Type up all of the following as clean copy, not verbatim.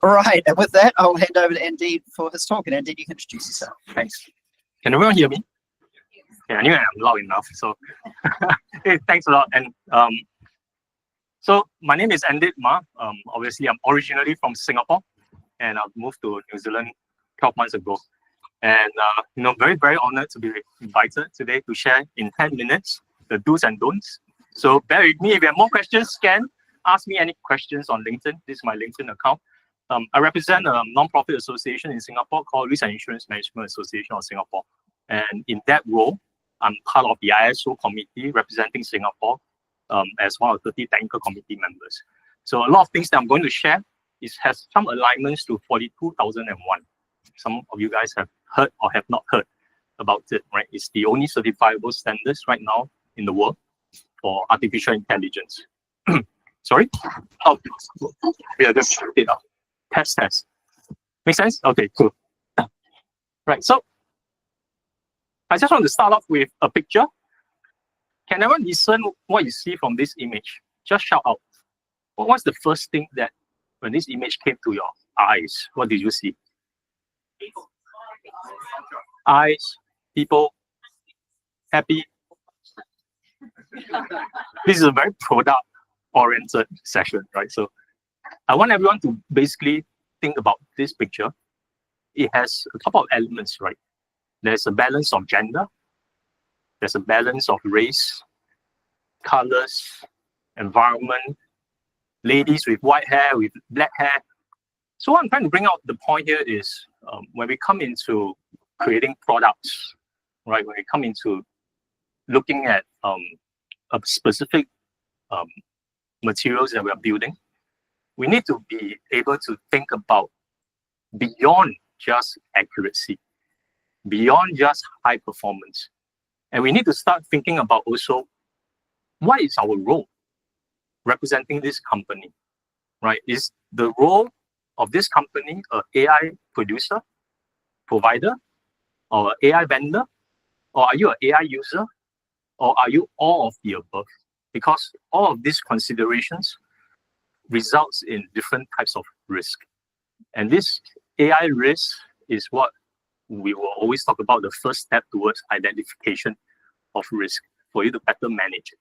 Right, and with that, I'll hand over to Andeed for his talk. And Andeed, you can introduce yourself. Thanks. Can everyone hear me? Yeah, anyway, I'm loud enough. So hey, thanks a lot. And so my name is Andeed Ma. Obviously, I'm originally from Singapore, and I've moved to New Zealand 12 months ago. And very, very honored to be invited today to share in 10 minutes the do's and don'ts. So bear with me. If you have more questions, ask me any questions on LinkedIn. This is my LinkedIn account. I represent a non-profit association in Singapore called Risk and Insurance Management Association of Singapore. And in that role, I'm part of the ISO committee representing Singapore as one of 30 technical committee members. So a lot of things that I'm going to share has some alignments to 42001. Some of you guys have heard or have not heard about it, right? It's the only certifiable standards right now in the world for artificial intelligence. Sorry? Oh, yeah, just shut it up. Test. Make sense? Okay, cool. Right, so I just want to start off with a picture. Can everyone discern what you see from this image? Just shout out. What's the first thing that, when this image came to your eyes, what did you see? Eyes, people, happy. This is a very product-oriented session, right? So I want everyone to basically think about this picture. It has a couple of elements, right? There's a balance of gender. There's a balance of race, colors, environment, ladies with white hair, with black hair. So what I'm trying to bring out the point here is when we come into creating products, right? When we come into looking at a specific materials that we are building, we need to be able to think about beyond just accuracy, beyond just high performance. And we need to start thinking about also what is our role representing this company, right? Is the role of this company an AI producer, provider, or an AI vendor? Or are you an AI user? Or are you all of the above? Because all of these considerations results in different types of risk. And this AI risk is what we will always talk about, the first step towards identification of risk for you to better manage it.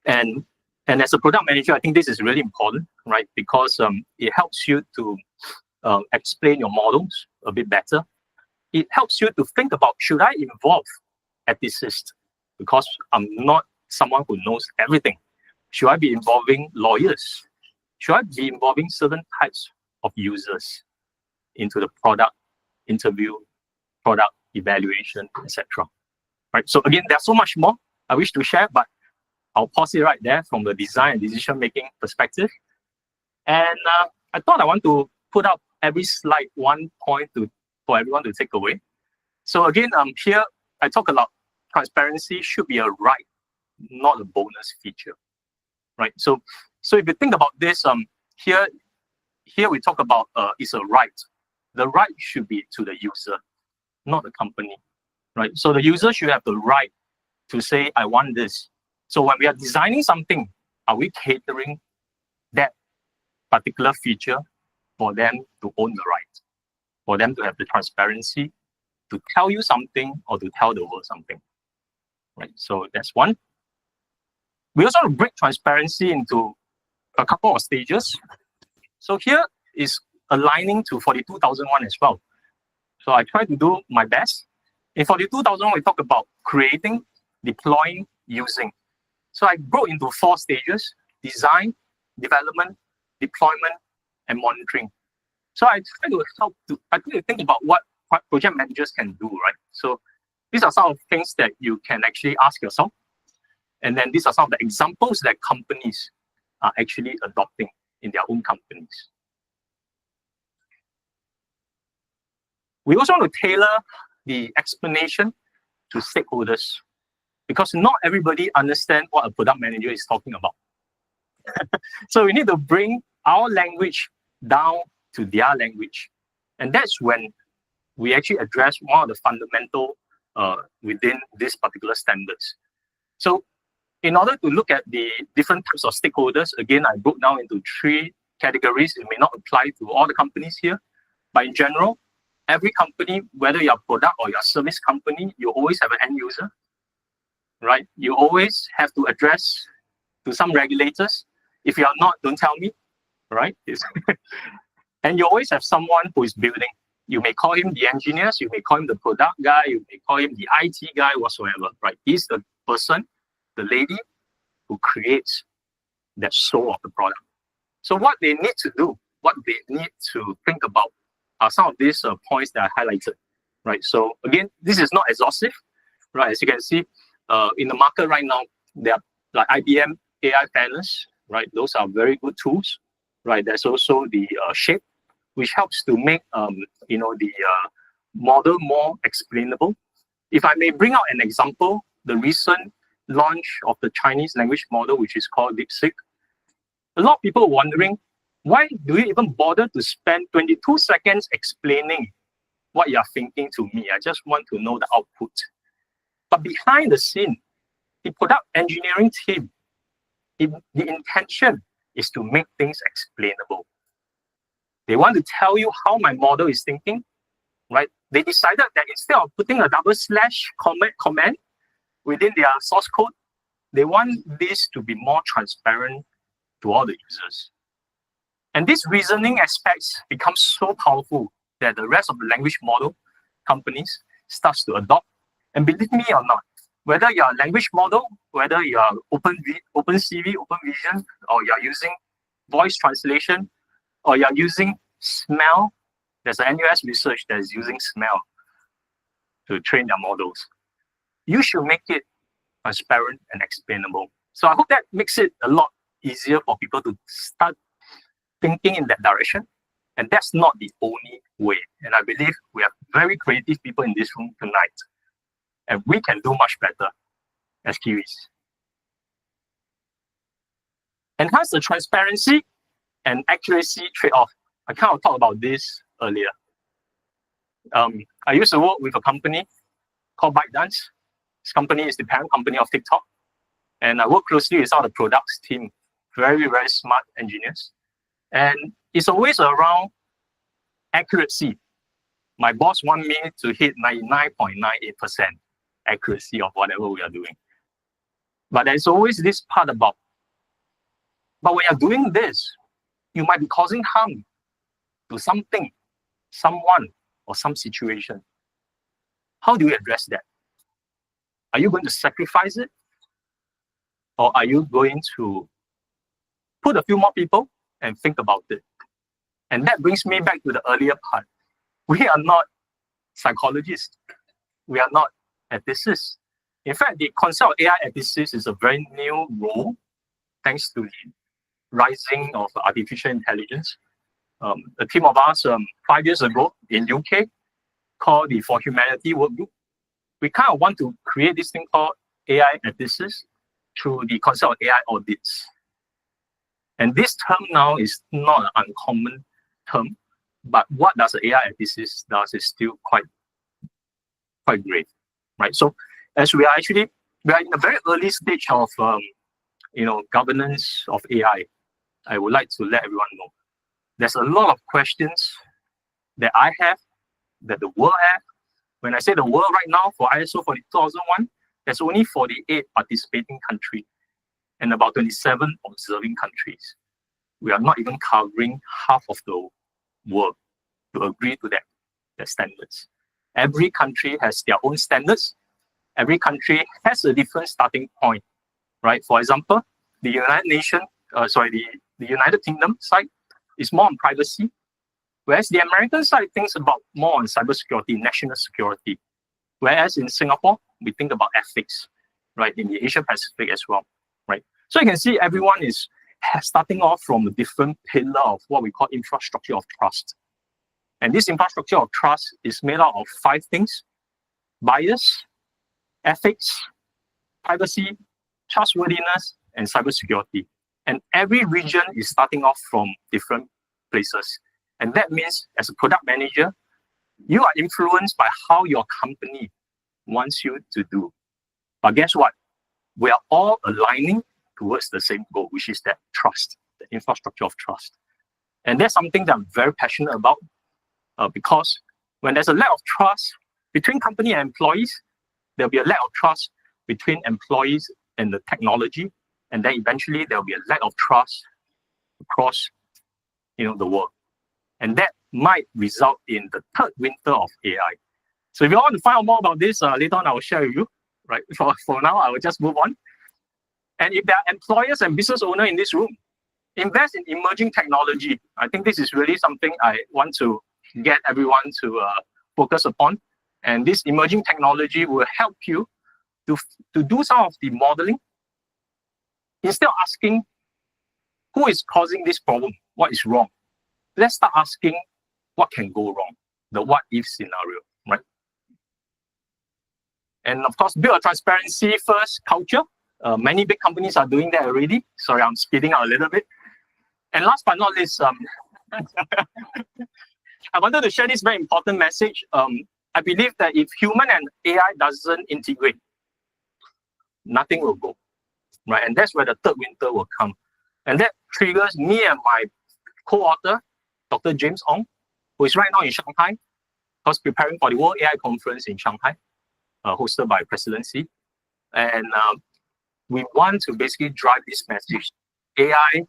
And as a product manager, I think this is really important, right? Because it helps you to explain your models a bit better. It helps you to think about, should I involve ethicists? Because I'm not someone who knows everything. Should I be involving lawyers? Should I be involving certain types of users into the product interview, product evaluation, etc.? Right. So again, there's so much more I wish to share, but I'll pause it right there from the design and decision-making perspective. And I thought I want to put up every slide one point for everyone to take away. So again, here I talk about transparency should be a right, not a bonus feature, right? So if you think about this, here we talk about it's a right. The right should be to the user, not the company, right? So the user should have the right to say, I want this. So when we are designing something, are we catering that particular feature for them to own the right, for them to have the transparency to tell you something or to tell the world something, right? So that's one. We also break transparency into a couple of stages. So here is aligning to 42001 as well. So I try to do my best. In 42001, we talk about creating, deploying, using. So I broke into 4 stages: design, development, deployment, and monitoring. So I try to think about what project managers can do, right? So these are some of the things that you can actually ask yourself. And then these are some of the examples that companies are actually adopting in their own companies. We also want to tailor the explanation to stakeholders, because not everybody understands what a product manager is talking about. So we need to bring our language down to their language. And that's when we actually address one of the fundamental within these particular standards. So in order to look at the different types of stakeholders, again, I broke down into 3 categories. It may not apply to all the companies here, but in general, every company, whether you're a product or you're a service company, you always have an end user, right? You always have to address to some regulators. If you are not, don't tell me, right? And you always have someone who is building. You may call him the engineers, you may call him the product guy, you may call him the IT guy, whatsoever, right? He's the person, the lady who creates that soul of the product. So what they need to do, what they need to think about are some of these points that I highlighted, right? So again, this is not exhaustive, right? As you can see, in the market right now, there are like IBM AI planners, right? Those are very good tools, right? There's also the Shape, which helps to make the model more explainable. If I may bring out an example, the recent launch of the Chinese language model, which is called DeepSeek. A lot of people are wondering, why do you even bother to spend 22 seconds explaining what you're thinking to me? I just want to know the output. But behind the scene, the product engineering team, the intention is to make things explainable. They want to tell you how my model is thinking, right? They decided that instead of putting a / comment within their source code, they want this to be more transparent to all the users. And these reasoning aspects become so powerful that the rest of the language model companies starts to adopt. And believe me or not, whether you're a language model, whether you're OpenCV, OpenVision, or you're using voice translation, or you're using smell, there's an NUS research that is using smell to train their models. You should make it transparent and explainable. So I hope that makes it a lot easier for people to start thinking in that direction. And that's not the only way. And I believe we have very creative people in this room tonight. And we can do much better as Kiwis. Enhance the transparency and accuracy trade-off. I kind of talked about this earlier. I used to work with a company called ByteDance. This company is the parent company of TikTok. And I work closely with some of the products team, very, very smart engineers. And it's always around accuracy. My boss wants me to hit 99.98% accuracy of whatever we are doing. But there's always this part about, but when you're doing this, you might be causing harm to something, someone, or some situation. How do you address that? Are you going to sacrifice it? Or are you going to put a few more people and think about it? And that brings me back to the earlier part. We are not psychologists. We are not ethicists. In fact, the concept of AI ethicist is a very new role, thanks to the rising of artificial intelligence. A team of us 5 years ago in UK called the For Humanity Work Group. We kind of want to create this thing called AI ethicists through the concept of AI audits. And this term now is not an uncommon term, but what does an AI ethicist does is still quite great, right? So as we are in a very early stage of governance of AI, I would like to let everyone know there's a lot of questions that I have, that the world have. When I say the world right now, for ISO 42001, there's only 48 participating countries and about 27 observing countries. We are not even covering half of the world to agree to that standards. Every country has their own standards. Every country has a different starting point, right? For example, the United Kingdom side is more on privacy, whereas the American side thinks about more on cybersecurity, national security. Whereas in Singapore, we think about ethics, right? In the Asia Pacific as well, right? So you can see everyone is starting off from a different pillar of what we call infrastructure of trust. And this infrastructure of trust is made out of 5 things: bias, ethics, privacy, trustworthiness, and cybersecurity. And every region is starting off from different places. And that means as a product manager, you are influenced by how your company wants you to do. But guess what? We are all aligning towards the same goal, which is that trust, the infrastructure of trust. And that's something that I'm very passionate about because when there's a lack of trust between company and employees, there'll be a lack of trust between employees and the technology, and then eventually there'll be a lack of trust across, the world. And that might result in the third winter of AI. So if you want to find out more about this, later on I will share with you. Right? For now, I will just move on. And if there are employers and business owners in this room, invest in emerging technology. I think this is really something I want to get everyone to focus upon. And this emerging technology will help you to do some of the modeling. Instead of asking who is causing this problem, what is wrong, let's start asking what can go wrong, the what if scenario, right? And of course, build a transparency first culture. Many big companies are doing that already. Sorry, I'm speeding out a little bit. And last but not least, I wanted to share this very important message. I believe that if human and AI doesn't integrate, nothing will go, right? And that's where the third winter will come. And that triggers me and my co-author, Dr. James Ong, who is right now in Shanghai, who's preparing for the World AI Conference in Shanghai, hosted by Presidency. And we want to basically drive this message. AI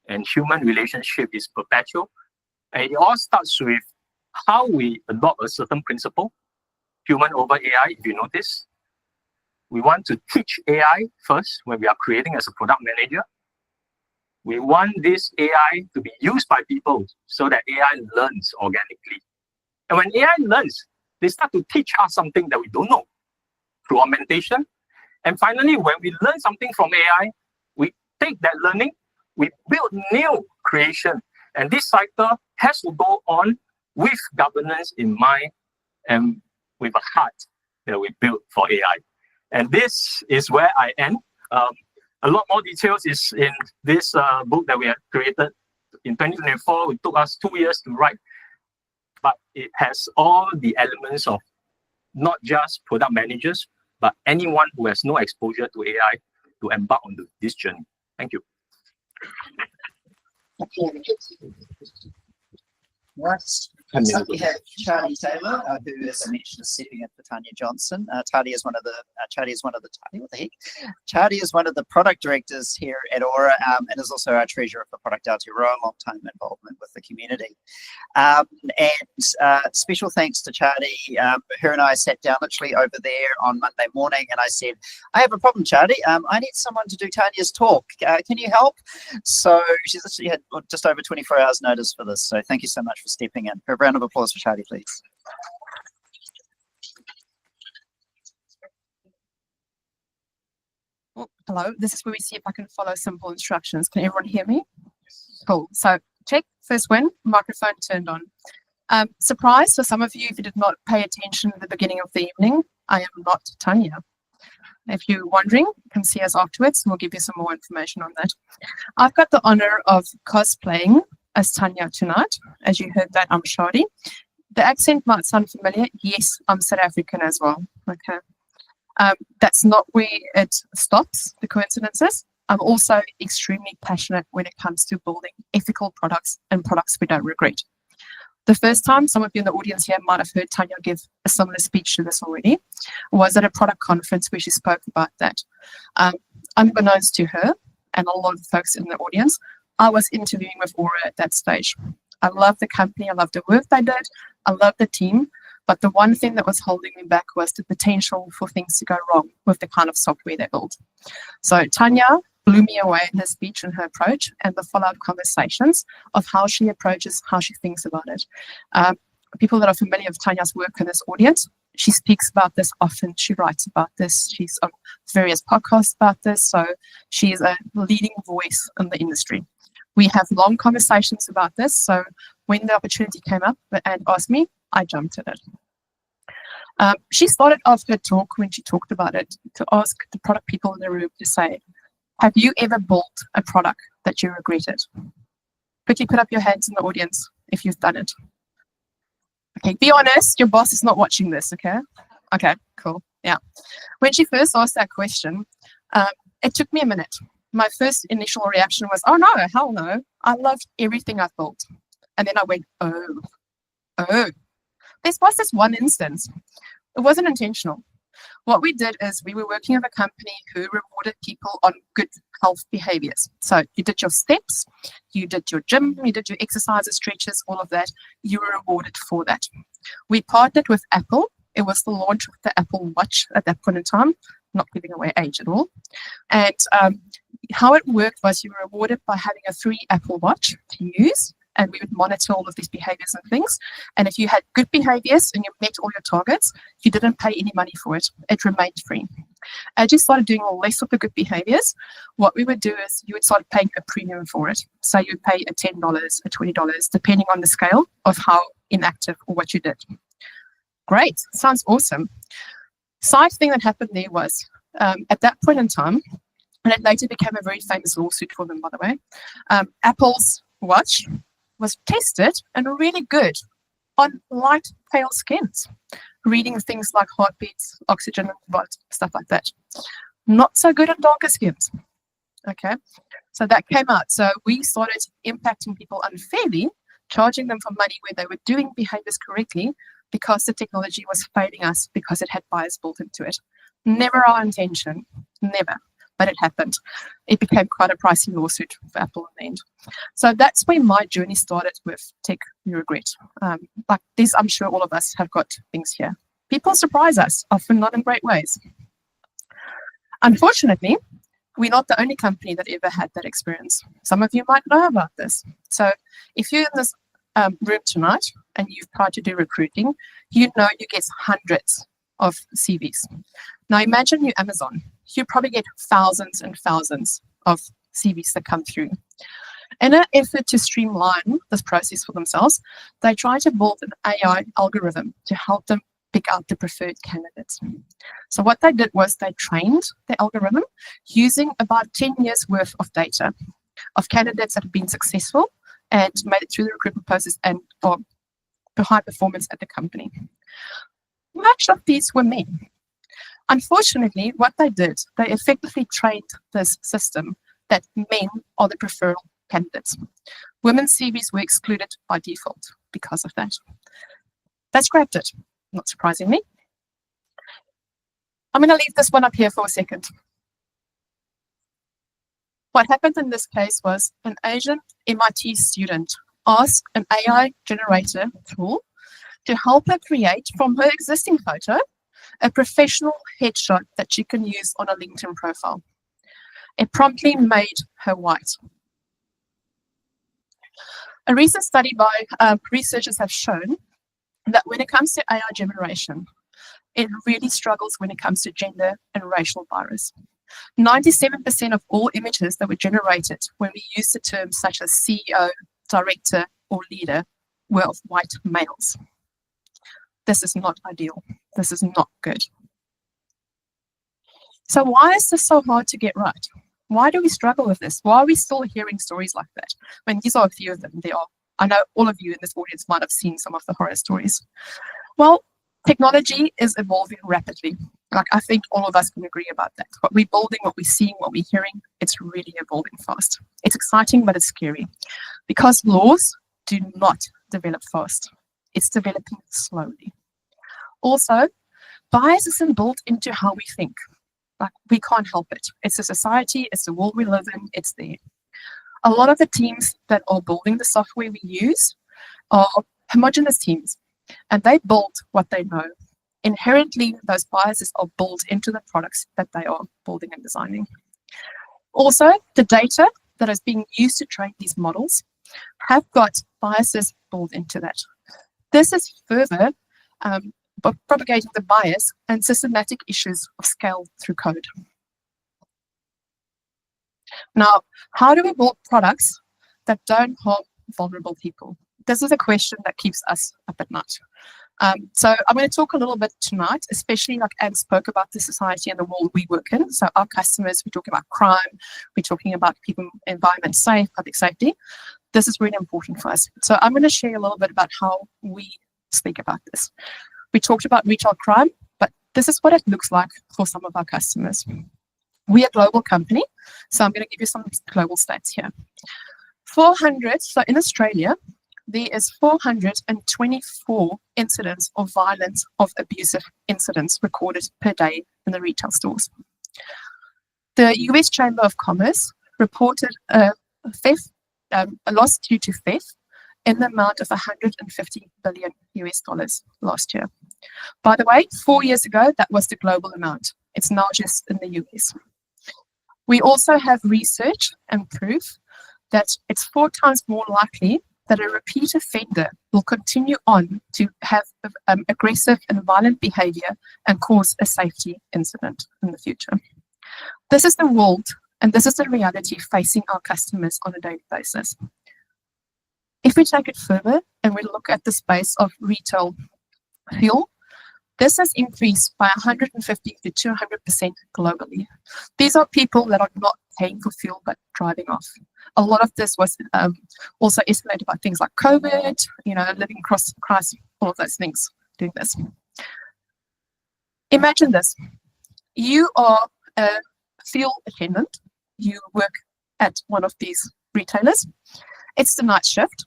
and human relationship is perpetual. And it all starts with how we adopt a certain principle, human over AI, if you notice. We want to teach AI first when we are creating as a product manager. We want this AI to be used by people so that AI learns organically. And when AI learns, they start to teach us something that we don't know through augmentation. And finally, when we learn something from AI, we take that learning, we build new creation. And this cycle has to go on with governance in mind and with a heart that we built for AI. And this is where I end. A lot more details is in this book that we have created in 2024. It took us 2 years to write, but it has all the elements of not just product managers, but anyone who has no exposure to AI to embark on this journey. Thank you. So we have Chardi Taylor, who, as I mentioned, is stepping in for Tanya Johnson. Chardi is one of the product directors here at Auror, and is also our treasurer for Product Aotearoa, long-time involvement with the community. And special thanks to Chardi. Her and I sat down literally over there on Monday morning, and I said, "I have a problem, Chardi. I need someone to do Tanya's talk. Can you help?" So she's literally had just over 24 hours notice for this. So thank you so much for stepping in. A round of applause for Chardi, please. Oh, hello, this is where we see if I can follow simple instructions. Can everyone hear me? Cool. So check, first win, microphone turned on. Surprise for some of you if you did not pay attention at the beginning of the evening, I am not Tanya. If you're wondering, come see us afterwards and we'll give you some more information on that. I've got the honor of cosplaying as Tanya tonight. As you heard that, I'm Chardi. The accent might sound familiar. Yes, I'm South African as well. Okay. That's not where it stops, the coincidences. I'm also extremely passionate when it comes to building ethical products and products we don't regret. The first time some of you in the audience here might have heard Tanya give a similar speech to this already was at a product conference where she spoke about that. Unbeknownst to her and a lot of folks in the audience, I was interviewing with Auror at that stage. I love the company, I love the work they did, I love the team, but the one thing that was holding me back was the potential for things to go wrong with the kind of software they built. So Tanya blew me away in her speech and her approach and the follow-up conversations of how she approaches, how she thinks about it. People that are familiar with Tanya's work in this audience, she speaks about this often, she writes about this, she's on various podcasts about this, so she is a leading voice in the industry. We have long conversations about this, so when the opportunity came up and asked me, I jumped at it. She started off her talk when she talked about it to ask the product people in the room to say, have you ever built a product that you regretted? Quickly put up your hands in the audience if you've done it. Okay, be honest, your boss is not watching this, okay? Okay, cool, yeah. When she first asked that question, it took me a minute. my first initial reaction was, oh no, hell no. I loved everything I built. And then I went, oh. This was this one instance. It wasn't intentional. What we did is we were working with a company who rewarded people on good health behaviors. So you did your steps, you did your gym, you did your exercises, stretches, all of that. You were rewarded for that. We partnered with Apple. It was the launch of the Apple Watch at that point in time, not giving away age at all. And how it worked was you were rewarded by having a free Apple Watch to use, and we would monitor all of these behaviors and things. And if you had good behaviors and you met all your targets, you didn't pay any money for it. It remained free. As you started doing less of the good behaviors, what we would do is you would start paying a premium for it. So you would pay a $10, a $20, depending on the scale of how inactive or what you did. Great, sounds awesome. Side thing that happened there was, at that point in time, and it later became a very famous lawsuit for them, by the way, Apple's watch was tested and really good on light, pale skins, reading things like heartbeats, oxygen, stuff like that. Not so good on darker skins. Okay, so that came out. So we started impacting people unfairly, charging them for money where they were doing behaviors correctly because the technology was failing us because it had bias built into it. Never our intention, never. But it happened. It became quite a pricey lawsuit for Apple in the end. So that's where my journey started with tech we regret. Like this, I'm sure all of us have got things here. People surprise us, often not in great ways. Unfortunately, we're not the only company that ever had that experience. Some of you might know about this. So if you're in this room tonight and you've tried to do recruiting, you know you get hundreds of CVs. Now imagine you're Amazon. You probably get thousands and thousands of CVs that come through. In an effort to streamline this process for themselves, they try to build an AI algorithm to help them pick out the preferred candidates. So what they did was they trained the algorithm using about 10 years worth of data of candidates that have been successful and made it through the recruitment process and for high performance at the company. Much of these were men. Unfortunately, what they did, they effectively trained this system that men are the preferred candidates. Women's CVs were excluded by default because of that. They scrapped it, not surprisingly. I'm going to leave this one up here for a second. What happened in this case was an Asian MIT student asked an AI generator tool to help her create from her existing photo a professional headshot that she can use on a LinkedIn profile. It promptly made her white. A recent study by researchers have shown that when it comes to AI generation, it really struggles when it comes to gender and racial bias. 97% of all images that were generated when we use the terms such as CEO, director, or leader were of white males. This is not ideal. This is not good. So why is this so hard to get right? Why do we struggle with this? Why are we still hearing stories like that? When these are a few of them, they are. I know all of you in this audience might have seen some of the horror stories. Well, technology is evolving rapidly. Like I think all of us can agree about that. What we're building, what we're seeing, what we're hearing, it's really evolving fast. It's exciting, but it's scary. Because laws do not develop fast. It's developing slowly. Also, bias isn't built into how we think. Like we can't help it. It's a society, it's the world we live in, it's there. A lot of the teams that are building the software we use are homogeneous teams, and they build what they know. Inherently, those biases are built into the products that they are building and designing. Also, the data that is being used to train these models have got biases built into that. This is further propagating the bias and systematic issues of scale through code. Now, how do we build products that don't harm vulnerable people? This is a question that keeps us up at night. So I'm going to talk a little bit tonight, especially like Anne spoke about the society and the world we work in. So our customers, we're talking about crime, we're talking about keeping environment safe, public safety. This is really important for us. So I'm going to share a little bit about how we speak about this. We talked about retail crime, but this is what it looks like for some of our customers. We're a global company, so I'm going to give you some global stats here. 400, so in Australia, there is 424 incidents of violence, of abusive incidents recorded per day in the retail stores. The US Chamber of Commerce reported a loss due to theft in the amount of 150 billion US dollars last year. By the way, 4 years ago, that was the global amount. It's now just in the US. We also have research and proof that it's 4 times more likely that a repeat offender will continue on to have aggressive and violent behavior and cause a safety incident in the future. This is the world, and this is the reality facing our customers on a daily basis. If we take it further and we look at the space of retail fuel, this has increased by 150 to 200% globally. These are people that are not paying for fuel but driving off. A lot of this was also estimated by things like COVID, living across Christ, all of those things doing this. Imagine this. You are a fuel attendant. You work at one of these retailers. It's the night shift.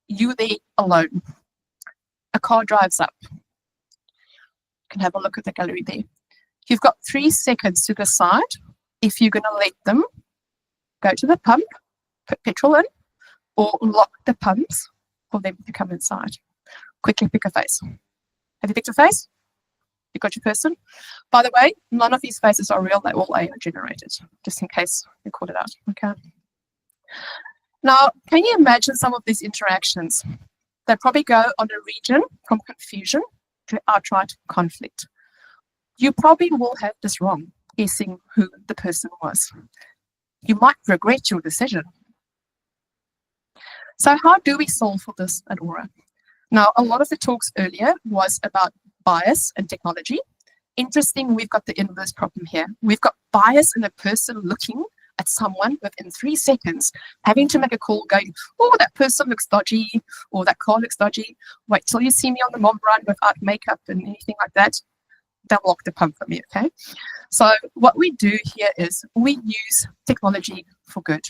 You're there alone. A car drives up. You can have a look at the gallery there. You've got 3 seconds to decide if you're going to let them go to the pump, put petrol in, or lock the pumps for them to come inside. Quickly pick a face. Have you picked a face? You got your person? By the way, none of these faces are real. They're all AI generated, just in case you called it out. Okay. Now, can you imagine some of these interactions? They probably go on a region from confusion to outright conflict. You probably will have this wrong, guessing who the person was. You might regret your decision. So how do we solve for this at Auror? Now, a lot of the talks earlier was about bias and technology. Interesting, we've got the inverse problem here. We've got bias in a person looking at someone within 3 seconds, having to make a call going, oh, that person looks dodgy, or that car looks dodgy. Wait till you see me on the mob run without makeup and anything like that. They'll lock the pump for me, okay? So what we do here is we use technology for good.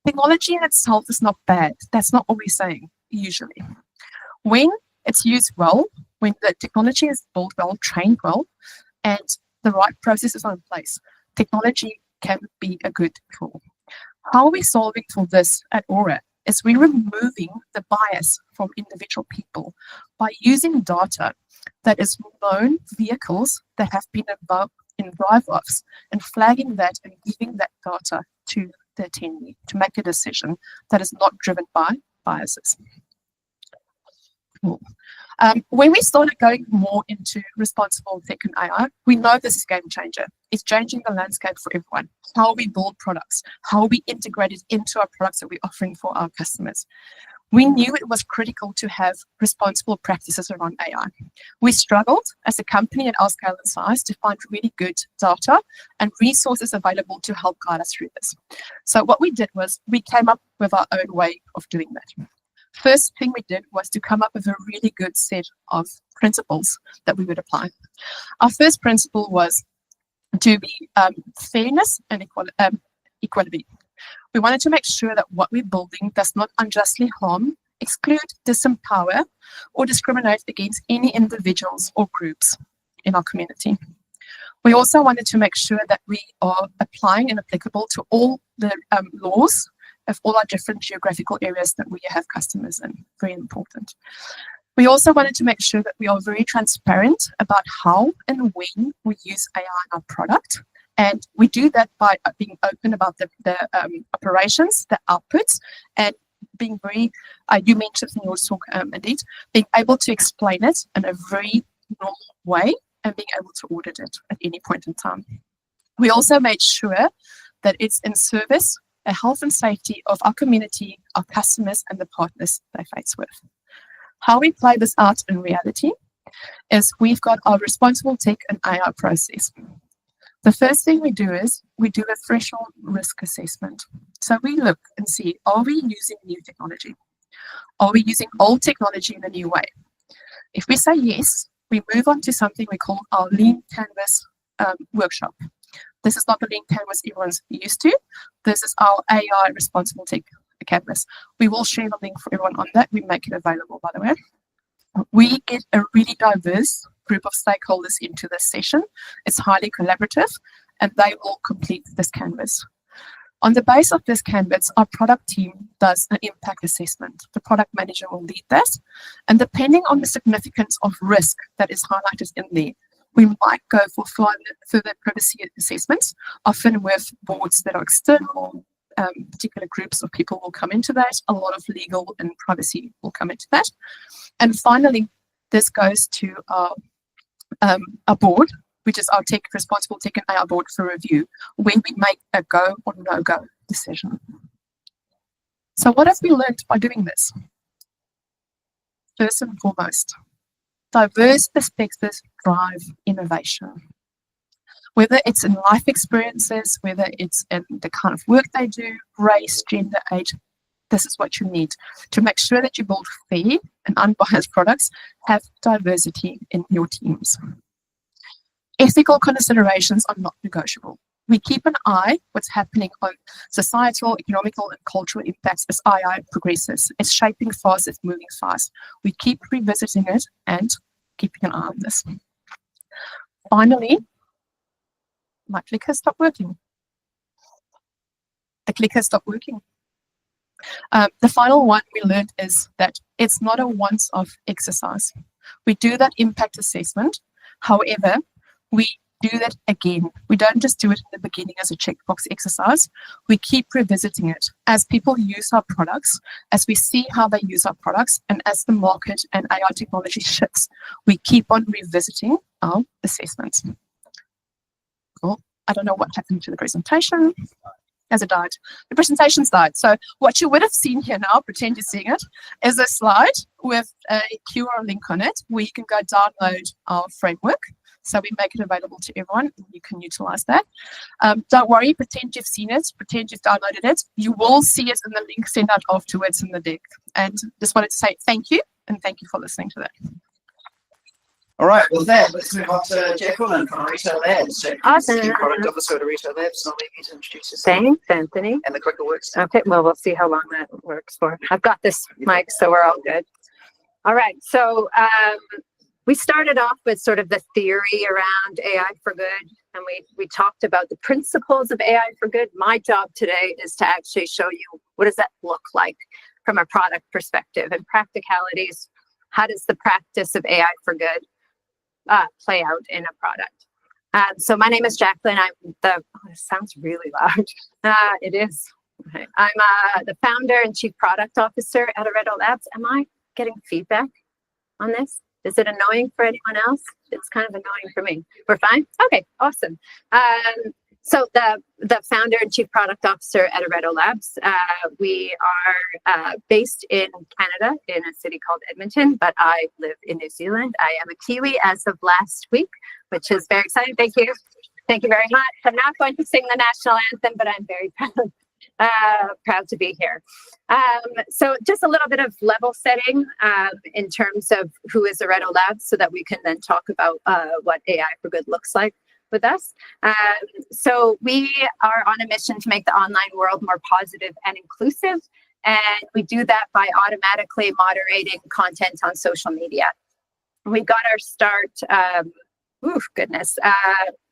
Technology in itself is not bad. That's not what we're saying, usually. When it's used well, when the technology is built well, trained well, and the right processes are in place, technology can be a good tool. How are we solving for this at Auror? Is we're removing the bias from individual people by using data that is known vehicles that have been involved in drive-offs and flagging that and giving that data to the attendee to make a decision that is not driven by biases. Cool. When we started going more into responsible tech and AI, we know this is a game changer. It's changing the landscape for everyone. How we build products, how we integrate it into our products that we're offering for our customers. We knew it was critical to have responsible practices around AI. We struggled as a company at our scale and size to find really good data and resources available to help guide us through this. So what we did was we came up with our own way of doing that. First thing we did was to come up with a really good set of principles that we would apply. Our first principle was to be fairness and equality. We wanted to make sure that what we're building does not unjustly harm, exclude, disempower, or discriminate against any individuals or groups in our community. We also wanted to make sure that we are applying and applicable to all the laws of all our different geographical areas that we have customers in. Very important. We also wanted to make sure that we are very transparent about how and when we use AI in our product. And we do that by being open about the operations, the outputs, and being very, you mentioned in your talk, Andeed, being able to explain it in a very normal way and being able to audit it at any point in time. We also made sure that it's in service the health and safety of our community, our customers, and the partners they face with. How we play this out in reality is we've got our responsible tech and AI process. The first thing we do is we do a threshold risk assessment. So we look and see, are we using new technology? Are we using old technology in a new way? If we say yes, we move on to something we call our lean canvas workshop. This is not the link canvas everyone's used to. This is our AI responsible tech canvas. We will share the link for everyone on that. We make it available, by the way. We get a really diverse group of stakeholders into this session. It's highly collaborative, and they will complete this canvas. On the base of this canvas, our product team does an impact assessment. The product manager will lead this, and depending on the significance of risk that is highlighted in there, we might go for further privacy assessments, often with boards that are external. Particular groups of people will come into that. A lot of legal and privacy will come into that. And finally, this goes to our board, which is our responsible tech and AI board for review, when we make a go or no-go decision. So what have we learned by doing this? First and foremost, diverse perspectives drive innovation. Whether it's in life experiences, whether it's in the kind of work they do, race, gender, age, this is what you need to make sure that you build fair and unbiased products, have diversity in your teams. Ethical considerations are not negotiable. We keep an eye what's happening on societal, economical, and cultural impacts as AI progresses. It's shaping fast, it's moving fast. We keep revisiting it and keeping an eye on this. Finally, my clicker stopped working. The clicker stopped working. The final one we learned is that it's not a once-off exercise. We do that impact assessment. However, we do that again. We don't just do it in the beginning as a checkbox exercise. We keep revisiting it as people use our products, as we see how they use our products, and as the market and AI technology shifts, we keep on revisiting our assessments. Cool. I don't know what happened to the presentation. As it died. The presentation's died. So what you would have seen here now, pretend you're seeing it, is a slide with a QR link on it where you can go download our framework. So we make it available to everyone. You can utilize that. Don't worry, pretend you've seen it, pretend you've downloaded it. You will see it in the link sent out afterwards in the deck. And just wanted to say thank you, and thank you for listening to that. All right, well, let's move on to Jacqueline from Areto Labs. Awesome. Chief Product Officer at Areto Labs. I'll leave you to introduce yourself. Thanks, Anthony. And the quicker works. Okay, well, we'll see how long that works for. I've got this mic, so we're all good. All right, so we started off with sort of the theory around AI for good, and we talked about the principles of AI for good. My job today is to actually show you what does that look like from a product perspective and practicalities. How does the practice of AI for good play out in a product? So my name is Jacqueline. It sounds really loud. It is. Okay. I'm the founder and chief product officer at Areto Labs. Am I getting feedback on this? Is it annoying for anyone else? It's kind of annoying for me. We're fine? Okay, awesome. So the founder and chief product officer at Areto Labs, we are based in Canada in a city called Edmonton, but I live in New Zealand. I am a Kiwi as of last week, which is very exciting. Thank you. Thank you very much. I'm not going to sing the national anthem, but I'm very proud to be here. So just a little bit of level setting in terms of who is Areto Labs so that we can then talk about what AI for good looks like with us. So we are on a mission to make the online world more positive and inclusive, and we do that by automatically moderating content on social media. We got our start,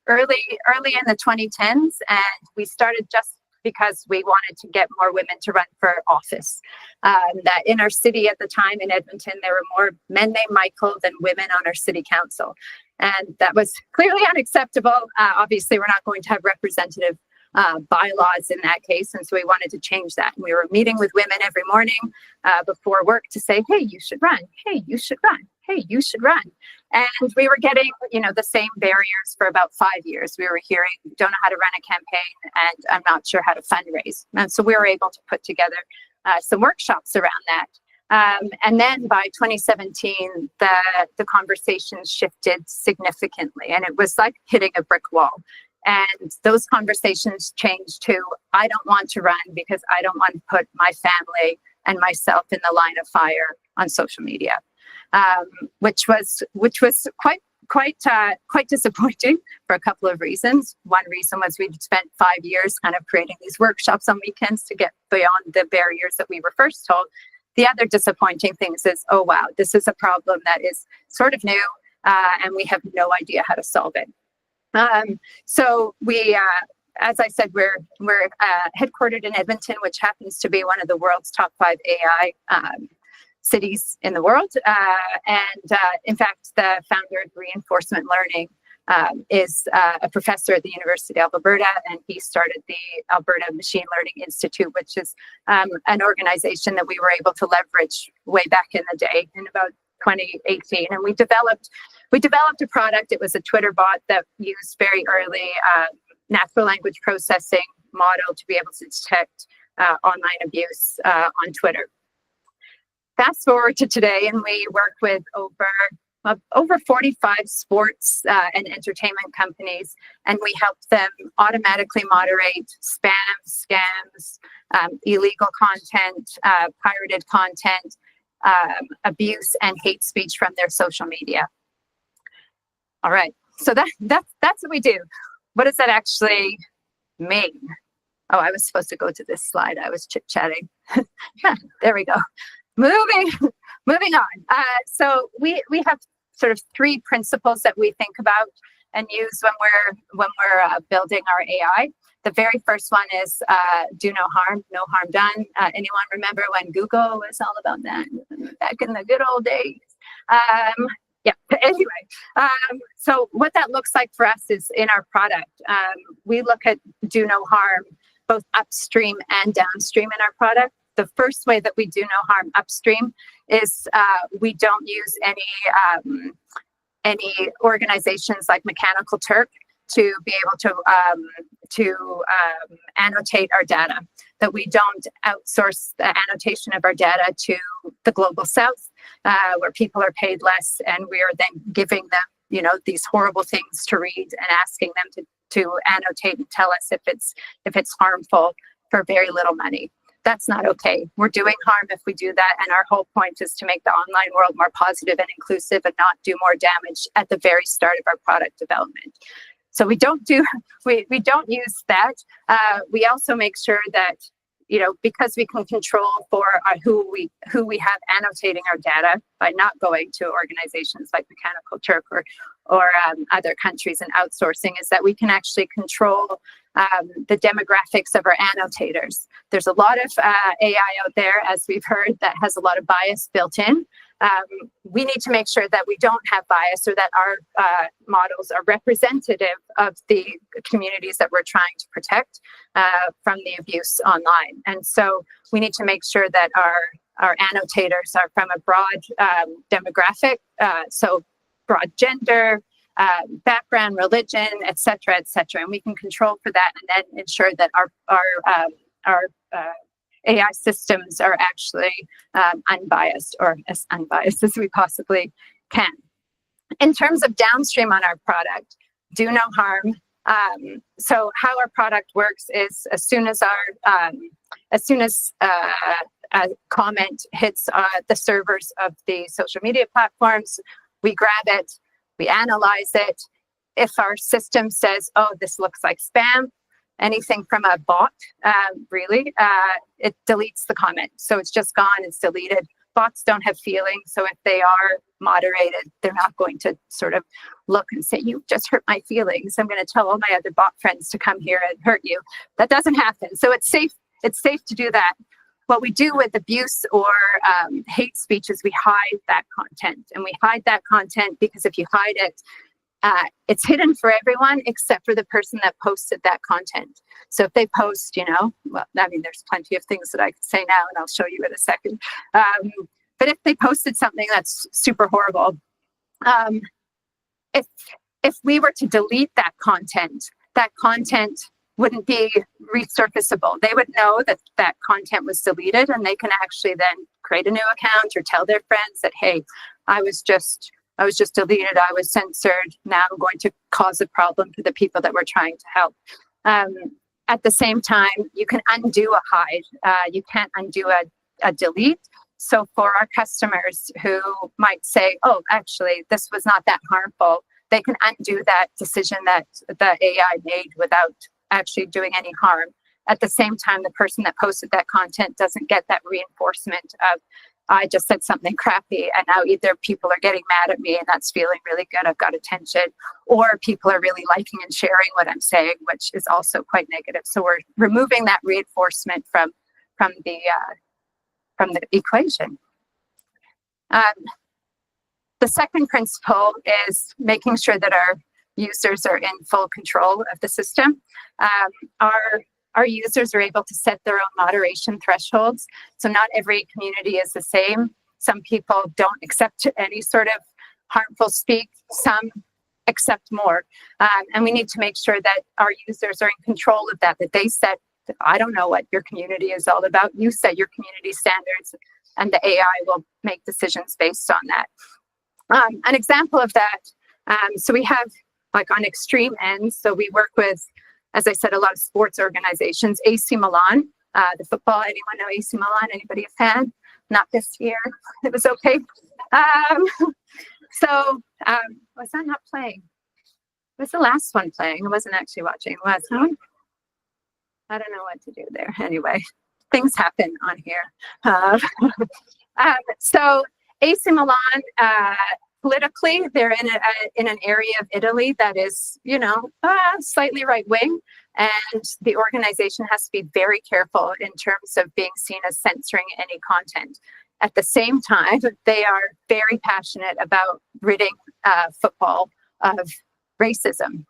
early in the 2010s, and we started just because we wanted to get more women to run for office. That in our city at the time in Edmonton, there were more men named Michael than women on our city council. And that was clearly unacceptable. Obviously, we're not going to have representative bylaws in that case. And so we wanted to change that. And we were meeting with women every morning before work to say, hey, you should run. Hey, you should run. Hey, you should run. And we were getting, the same barriers for about 5 years. We were hearing, don't know how to run a campaign, and I'm not sure how to fundraise. And so we were able to put together some workshops around that. And then by 2017, the conversation shifted significantly, and it was like hitting a brick wall. And those conversations changed to, I don't want to run because I don't want to put my family and myself in the line of fire on social media, which was quite quite disappointing for a couple of reasons. One reason was we spent 5 years kind of creating these workshops on weekends to get beyond the barriers that we were first told. The other disappointing things is, oh wow, this is a problem that is sort of new, and we have no idea how to solve it. So we, as I said, we're headquartered in Edmonton, which happens to be one of the world's top 5 AI cities in the world. And in fact, the founder of reinforcement learning is a professor at the University of Alberta, and he started the Alberta Machine Learning Institute, which is an organization that we were able to leverage way back in the day in about 2018. And we developed a product. It was a Twitter bot that used very early natural language processing model to be able to detect online abuse on Twitter. Fast forward to today, and we work with over 45 sports and entertainment companies, and we help them automatically moderate spam, scams, illegal content, pirated content, abuse and hate speech from their social media. All right, so that's what we do. What does that actually mean? Oh, I was supposed to go to this slide. I was chit-chatting. There we go. Moving on. So we have sort of 3 principles that we think about and use when we're building our AI. The very first one is do no harm, no harm done. Anyone remember when Google was all about that back in the good old days? Yeah, anyway, so what that looks like for us is in our product, we look at do no harm both upstream and downstream in our product. The first way that we do no harm upstream is we don't use any organizations like Mechanical Turk to be able to annotate our data, that we don't outsource the annotation of our data to the global south, where people are paid less, and we are then giving them, these horrible things to read and asking them to annotate and tell us if it's harmful for very little money. That's not okay. We're doing harm if we do that, and our whole point is to make the online world more positive and inclusive and not do more damage at the very start of our product development. So we don't use that. We also make sure that, because we can control for who we have annotating our data by not going to organizations like Mechanical Turk or other countries and outsourcing, is that we can actually control the demographics of our annotators. There's a lot of AI out there, as we've heard, that has a lot of bias built in. We need to make sure that we don't have bias, or that our models are representative of the communities that we're trying to protect from the abuse online. And so we need to make sure that our annotators are from a broad demographic, so broad gender, background, religion, et cetera, and we can control for that, and then ensure that our AI systems are actually unbiased, or as unbiased as we possibly can. In terms of downstream on our product, do no harm. So how our product works is as soon as a comment hits the servers of the social media platforms, we grab it, we analyze it. If our system says, oh, this looks like spam, anything from a bot, it deletes the comment. So it's just gone, it's deleted. Bots don't have feelings, so if they are moderated, they're not going to sort of look and say, you just hurt my feelings, I'm going to tell all my other bot friends to come here and hurt you. That doesn't happen. So it's safe to do that. What we do with abuse or hate speech is we hide that content. And we hide that content because if you hide it, it's hidden for everyone except for the person that posted that content. So if they post, there's plenty of things that I could say now, and I'll show you in a second. But if they posted something that's super horrible, if we were to delete that content wouldn't be resurfaceable. They would know that that content was deleted, and they can actually then create a new account or tell their friends that, hey, I was just deleted, I was censored, now I'm going to cause a problem for the people that we're trying to help. At the same time, you can undo a hide. You can't undo a delete. So for our customers who might say, oh, actually, this was not that harmful, they can undo that decision that the AI made without actually doing any harm. At the same time, the person that posted that content doesn't get that reinforcement of, I just said something crappy, and now either people are getting mad at me and that's feeling really good, I've got attention, or people are really liking and sharing what I'm saying, which is also quite negative. So we're removing that reinforcement from the equation. The second principle is making sure that our users are in full control of the system. Our users are able to set their own moderation thresholds. So not every community is the same. Some people don't accept any sort of harmful speak, some accept more. And we need to make sure that our users are in control of that they set, I don't know what your community is all about. You set your community standards and the AI will make decisions based on that. An example of that, so we have like on extreme ends, so we work with, as I said, a lot of sports organizations. AC Milan, the football, anyone know AC Milan? Anybody a fan? Not this year. It was okay. Was that not playing? Was the last one playing? I wasn't actually watching. Was it? I don't know what to do there. Anyway, things happen on here. So AC Milan, politically, they're in an area of Italy that is, slightly right wing, and the organization has to be very careful in terms of being seen as censoring any content. At the same time, they are very passionate about ridding football of racism.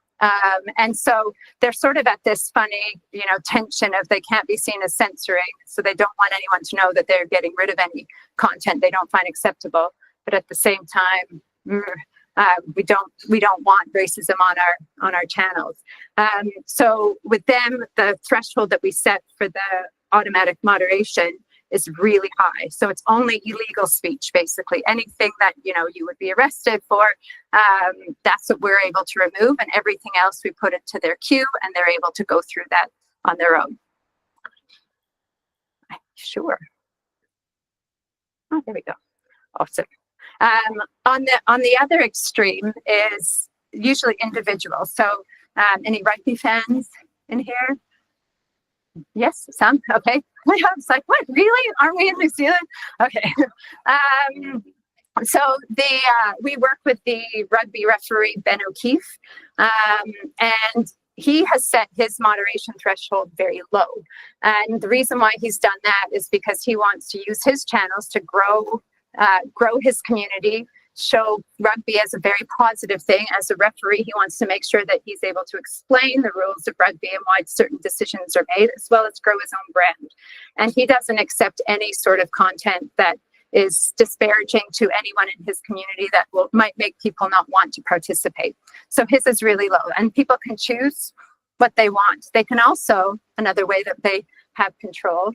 And so they're sort of at this funny, tension of they can't be seen as censoring, so they don't want anyone to know that they're getting rid of any content they don't find acceptable. But at the same time, we don't want racism on our channels. So with them, the threshold that we set for the automatic moderation is really high. So it's only illegal speech, basically. Anything that you would be arrested for, that's what we're able to remove, and everything else we put into their queue, and they're able to go through that on their own. Sure. Oh, there we go. Awesome. On the other extreme is usually individual. So any rugby fans in here? Yes, some. Okay. I was like, what? Really? Aren't we in New Zealand? Okay. So we work with the rugby referee Ben O'Keefe, and he has set his moderation threshold very low. And the reason why he's done that is because he wants to use his channels to grow his community, show rugby as a very positive thing. As a referee, he wants to make sure that he's able to explain the rules of rugby and why certain decisions are made, as well as grow his own brand. And he doesn't accept any sort of content that is disparaging to anyone in his community that might make people not want to participate. So his is really low, and people can choose what they want. They can also, another way that they have control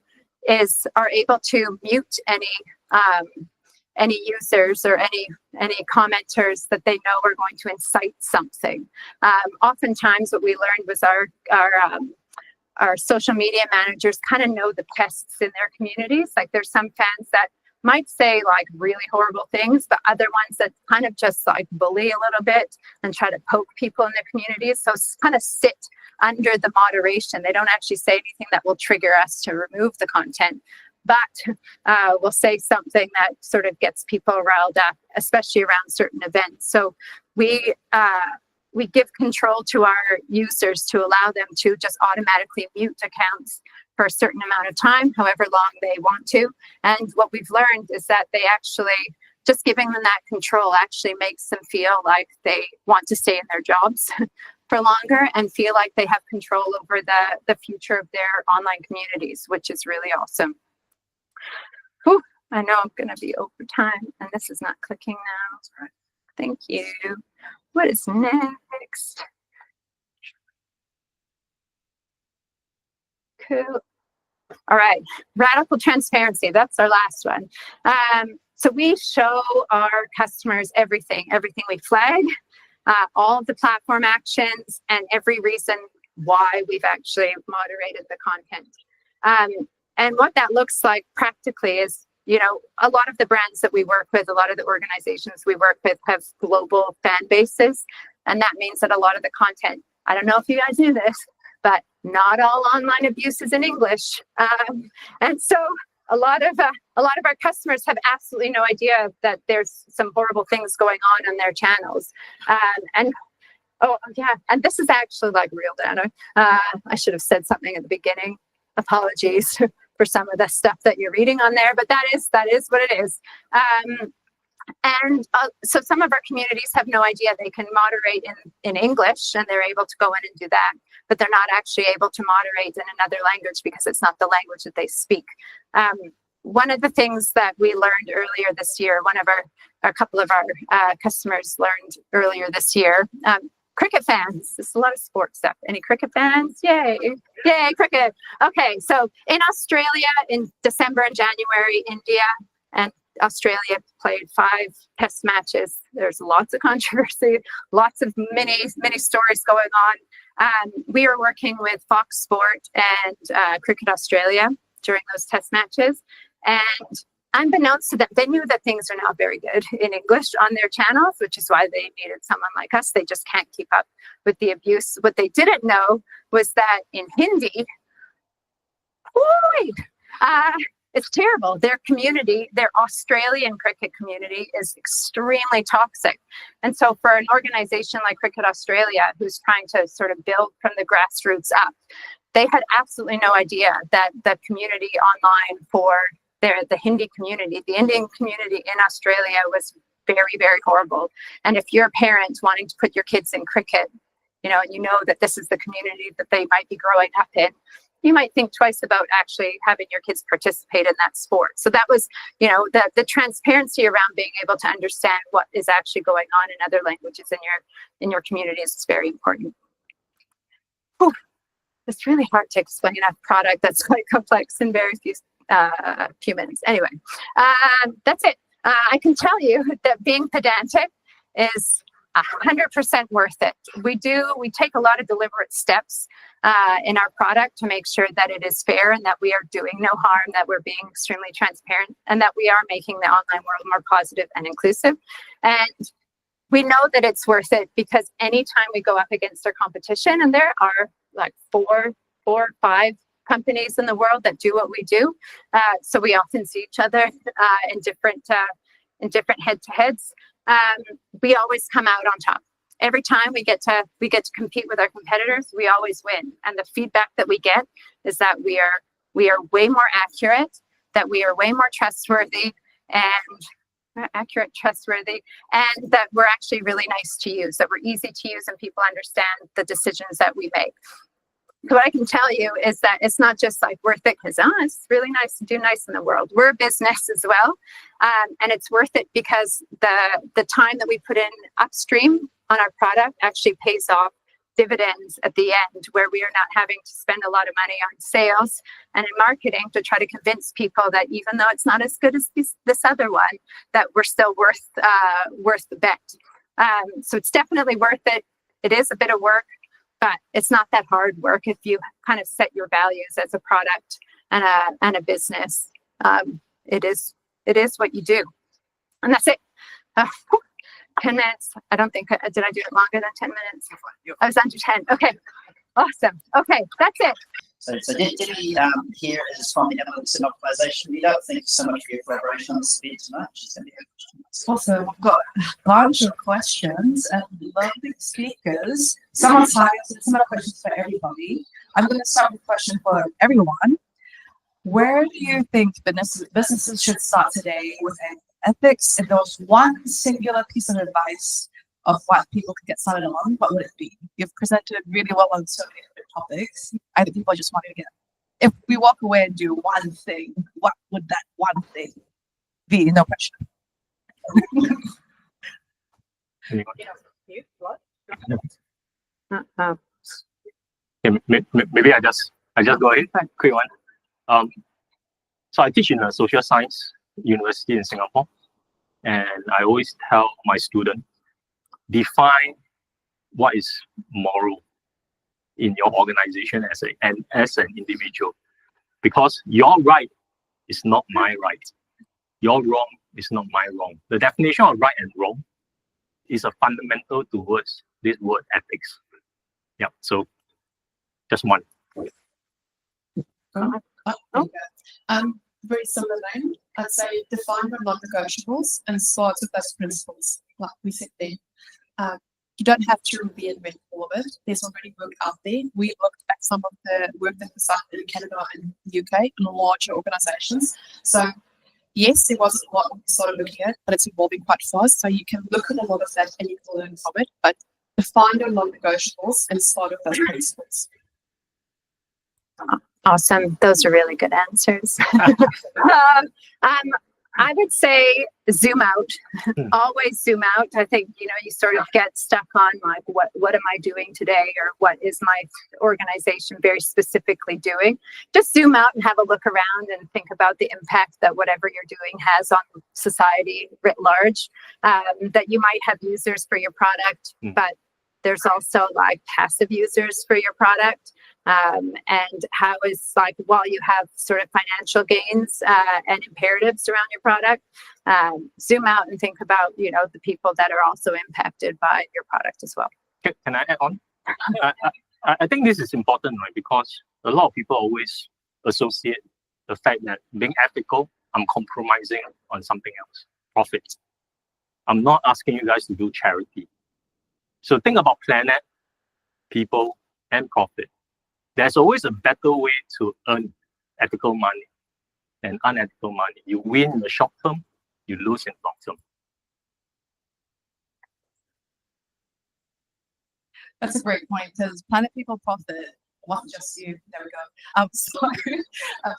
are able to mute any users or any commenters that they know are going to incite something. Oftentimes what we learned was our social media managers kind of know the pests in their communities. Like there's some fans that might say like really horrible things, but other ones that kind of just like bully a little bit and try to poke people in their communities. So kind of sit under the moderation. They don't actually say anything that will trigger us to remove the content, but we'll say something that sort of gets people riled up, especially around certain events. So we give control to our users to allow them to just automatically mute accounts for a certain amount of time, however long they want to. And what we've learned is that they actually, just giving them that control actually makes them feel like they want to stay in their jobs for longer and feel like they have control over the future of their online communities, which is really awesome. Whew, I know I'm going to be over time, and this is not clicking now. Thank you. What is next? Cool. All right, radical transparency. That's our last one. So we show our customers everything we flag, all of the platform actions, and every reason why we've actually moderated the content. And what that looks like practically is, a lot of the brands that we work with, a lot of the organizations we work with have global fan bases. And that means that a lot of the content, I don't know if you guys knew this, but not all online abuse is in English. And so a lot of our customers have absolutely no idea that there's some horrible things going on their channels. And oh yeah, and this is actually like real data. I should have said something at the beginning. Apologies for some of the stuff that you're reading on there, but that is what it is. So some of our communities have no idea they can moderate in English, and they're able to go in and do that, but they're not actually able to moderate in another language because it's not the language that they speak. One of the things that we learned earlier this year, a couple of our customers learned earlier this year, cricket fans. There's a lot of sports stuff. Any cricket fans? Yay. Yay, cricket. Okay, so in Australia in December and January, India and Australia played 5 test matches. There's lots of controversy, lots of mini stories going on. We were working with Fox Sport and Cricket Australia during those test matches. And unbeknownst to them, they knew that things are not very good in English on their channels, which is why they needed someone like us. They just can't keep up with the abuse. What they didn't know was that in Hindi, it's terrible. Their community, their Australian cricket community, is extremely toxic. And so for an organization like Cricket Australia, who's trying to sort of build from the grassroots up, they had absolutely no idea that the community online for the Hindi community, the Indian community in Australia, was very, very horrible. And if you're a parent wanting to put your kids in cricket, and you know that this is the community that they might be growing up in, you might think twice about actually having your kids participate in that sport. So that was, the transparency around being able to understand what is actually going on in other languages in your communities is very important. Whew. It's really hard to explain a product that's quite complex in very few minutes. Anyway, that's it. I can tell you that being pedantic is 100% worth it. We take a lot of deliberate steps in our product to make sure that it is fair and that we are doing no harm, that we're being extremely transparent, and that we are making the online world more positive and inclusive. And we know that it's worth it because anytime we go up against our competition, and there are like 4 or 5 companies in the world that do what we do, so we often see each other in different head-to-heads. We always come out on top. Every time we get to compete with our competitors, we always win. And the feedback that we get is that we are way more accurate, that we are way more trustworthy, and that we're actually really nice to use, that we're easy to use, and people understand the decisions that we make. So what I can tell you is that it's not just like worth it because it's really nice to do nice in the world. We're a business as well. And it's worth it because the time that we put in upstream on our product actually pays off dividends at the end, where we are not having to spend a lot of money on sales and in marketing to try to convince people that even though it's not as good as this other one, that we're still worth the bet. So it's definitely worth it. It is a bit of work, but it's not that hard work if you kind of set your values as a product and a business. It is what you do. And that's it. 10 minutes. I don't think, did I do it longer than 10 minutes? I was under 10. Okay. Awesome. Okay. That's it. So Debbie here is from the Analytics and Optimization Meetup. Thank you so much for your collaboration on this event tonight. She's going to have questions. Awesome. We've got a bunch of questions and lovely speakers. Someone's highlighted some questions for everybody. I'm going to start with a question for everyone. Where do you think businesses should start today with ethics? If there was one singular piece of advice of what people could get started on, what would it be? You've presented really well on so many different topics. I think people just want to get, if we walk away and do one thing, what would that one thing be? No pressure. Maybe I just go ahead. Quick one. So I teach in a social science university in Singapore, and I always tell my students, define what is moral in your organization as an individual, because your right is not my right, your wrong is not my wrong. The definition of right and wrong is a fundamental towards this word ethics. Yeah, so just one. Very similar vein. I'd say define your non-negotiables and start with those principles, like we said there. You don't have to reinvent all of it. There's already work out there. We looked at some of the work that was done in Canada and the UK in larger organizations. So yes, there was a lot we started looking at, but it's evolving quite fast. So you can look at a lot of that and you can learn from it, but define your non-negotiables and start with those principles. Awesome. Those are really good answers. I would say zoom out. Always zoom out. I think, you sort of get stuck on like, what am I doing today? Or what is my organization very specifically doing? Just zoom out and have a look around and think about the impact that whatever you're doing has on society writ large. That you might have users for your product, but there's also like passive users for your product. And how is like, while you have sort of financial gains and imperatives around your product, zoom out and think about, the people that are also impacted by your product as well. Can I add on? I think this is important, right? Because a lot of people always associate the fact that being ethical, I'm compromising on something else, profit. I'm not asking you guys to do charity. So think about planet, people, and profit. There's always a better way to earn ethical money than unethical money. You win in the short term, you lose in long term. That's a great point, because Planet People Profit wasn't just you. There we go.